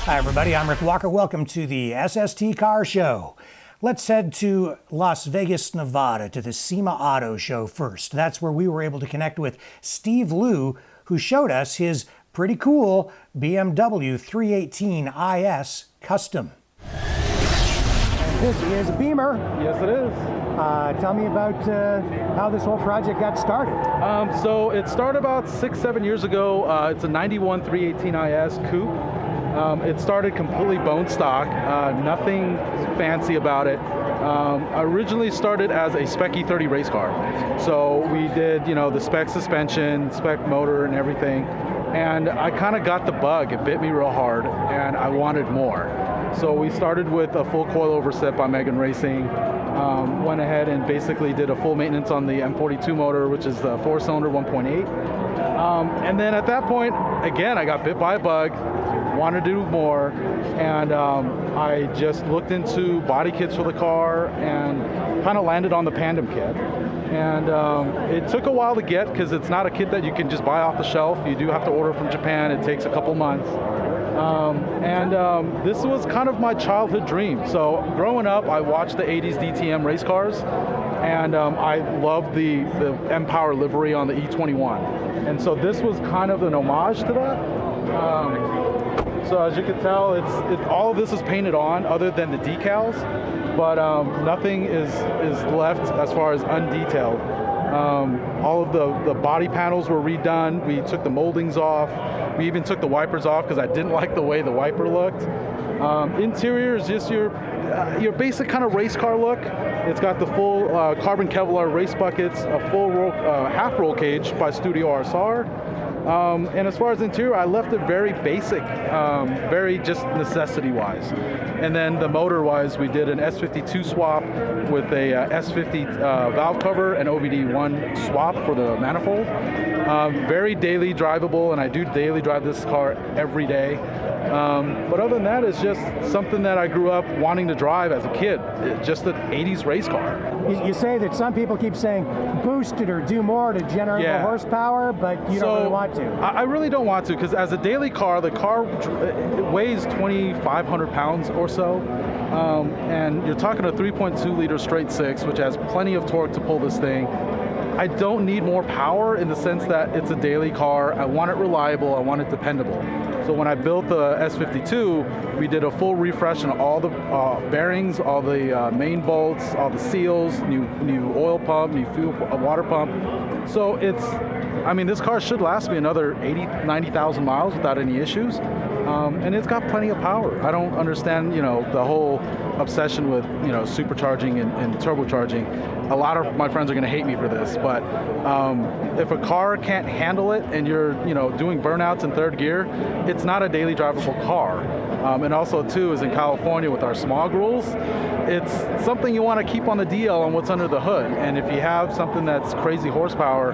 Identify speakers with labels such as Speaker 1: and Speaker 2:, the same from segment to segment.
Speaker 1: Hi everybody, I'm Rick Walker. Welcome to the SST Car Show. Let's head to Las Vegas, Nevada to the SEMA Auto Show first. That's where we were able to connect with Steve Liu, who showed us his pretty cool BMW 318IS Custom. And this is a Beamer.
Speaker 2: Yes, it is.
Speaker 1: Tell me about how this whole project got started.
Speaker 2: So it started about 6-7 years ago. It's a 91 318IS coupe. It started completely bone stock, nothing fancy about it. Originally started as a Spec E30 race car. So we did, the spec suspension, spec motor and everything. And I kind of got the bug. It bit me real hard and I wanted more. So we started with a full coilover set by Megan Racing. Went ahead and basically did a full maintenance on the M42 motor, which is the 4-cylinder 1.8. And then at that point, again, I got bit by a bug, wanted to do more, and I just looked into body kits for the car and kind of landed on the Pandem kit. And it took a while to get because it's not a kit that you can just buy off the shelf. You do have to order from Japan. It takes a couple months. This was kind of my childhood dream. So growing up, I watched the 80s DTM race cars, and I loved the M-Power livery on the E21. And so this was kind of an homage to that. So as you can tell, all of this is painted on other than the decals, but nothing is left as far as undetailed. All of the body panels were redone. We took the moldings off. We even took the wipers off because I didn't like the way the wiper looked. Interior is just your basic kind of race car look. It's got the full carbon Kevlar race buckets, a full half roll cage by Studio RSR. And as far as interior, I left it very basic, very just necessity-wise. And then the motor-wise, we did an S52 swap with a S50 valve cover and OBD1 swap for the manifold. Very daily drivable, and I do daily drive this car every day. But other than that, it's just something that I grew up wanting to drive as a kid. It's just an 80s race car.
Speaker 1: You say that some people keep saying boost it or do more to generate more horsepower, but you don't really want to.
Speaker 2: I really don't want to, because as a daily car, the car weighs 2,500 pounds or so. And you're talking a 3.2 liter straight six, which has plenty of torque to pull this thing. I don't need more power in the sense that it's a daily car. I want it reliable, I want it dependable. So when I built the S52, we did a full refresh on all the bearings, all the main bolts, all the seals, new oil pump, new fuel water pump. So this car should last me another 90,000 miles without any issues. And it's got plenty of power. I don't understand, the whole obsession with, supercharging and turbocharging. A lot of my friends are going to hate me for this, but if a car can't handle it and you're, doing burnouts in third gear, it's not a daily drivable car. And also, too, is in California with our smog rules, it's something you want to keep on the DL on what's under the hood. And if you have something that's crazy horsepower,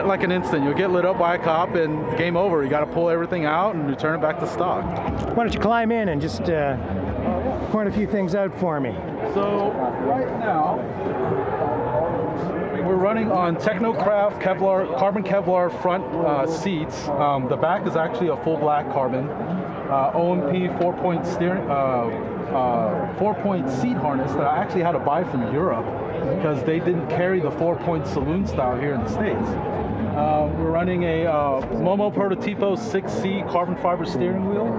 Speaker 2: like an instant, you'll get lit up by a cop and game over. You got to pull everything out and return it back to stock.
Speaker 1: Why don't you climb in and just point a few things out for me?
Speaker 2: So right now, we're running on Technocraft Kevlar, carbon Kevlar front seats. The back is actually a full black carbon. OMP 4-point seat harness that I actually had to buy from Europe because they didn't carry the 4-point saloon style here in the States. We're running a Momo Prototipo 6C carbon fiber steering wheel.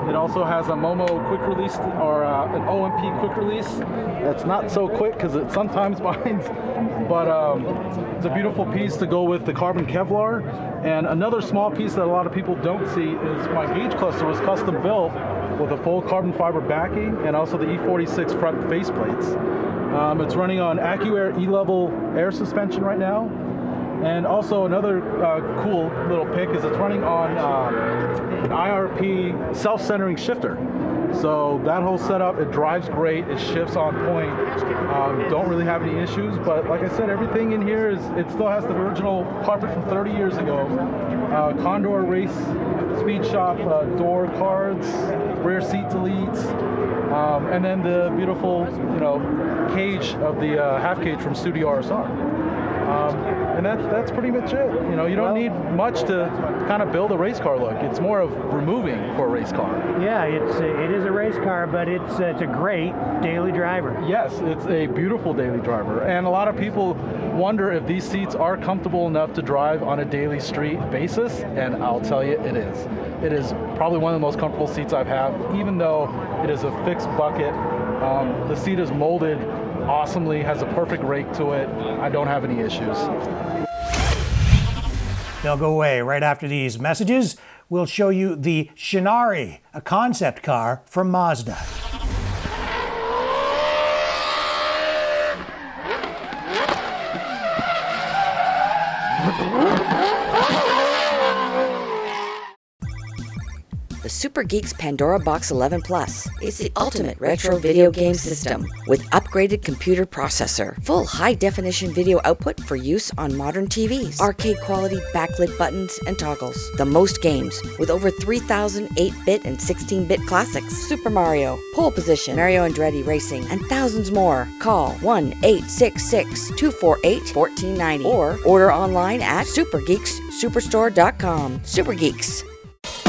Speaker 2: It also has a Momo quick release or an OMP quick release. That's not so quick because it sometimes binds, but it's a beautiful piece to go with the carbon Kevlar. And another small piece that a lot of people don't see is my gauge cluster was custom built with a full carbon fiber backing and also the E46 front faceplates. It's running on AccuAir E-Level air suspension right now. And also another cool little pick is it's running on an IRP self-centering shifter. So that whole setup, it drives great, it shifts on point. Don't really have any issues, but like I said, everything in here it still has the original carpet from 30 years ago. Condor Race Speed Shop door cards, rear seat deletes, and then the beautiful, cage of the half cage from Studio RSR. And that's pretty much it. You know, you don't need much to kind of build a race car look. It's more of removing for a race car.
Speaker 1: Yeah, it is a race car, but it's a great daily driver.
Speaker 2: Yes, it's a beautiful daily driver. And a lot of people wonder if these seats are comfortable enough to drive on a daily street basis, and I'll tell you, it is. It is probably one of the most comfortable seats I've had, even though it is a fixed bucket. The seat is molded awesomely, has a perfect rake to it. I don't have any issues.
Speaker 1: They'll go away right after these messages. We'll show you the Shinari, a concept car from Mazda.
Speaker 3: The Super Geeks Pandora Box 11 Plus is the ultimate retro video game system with upgraded computer processor, full high-definition video output for use on modern TVs, arcade-quality backlit buttons and toggles, the most games with over 3,000 8-bit and 16-bit classics, Super Mario, Pole Position, Mario Andretti Racing, and thousands more. Call 1-866-248-1490 or order online at supergeeksuperstore.com. Super Geeks,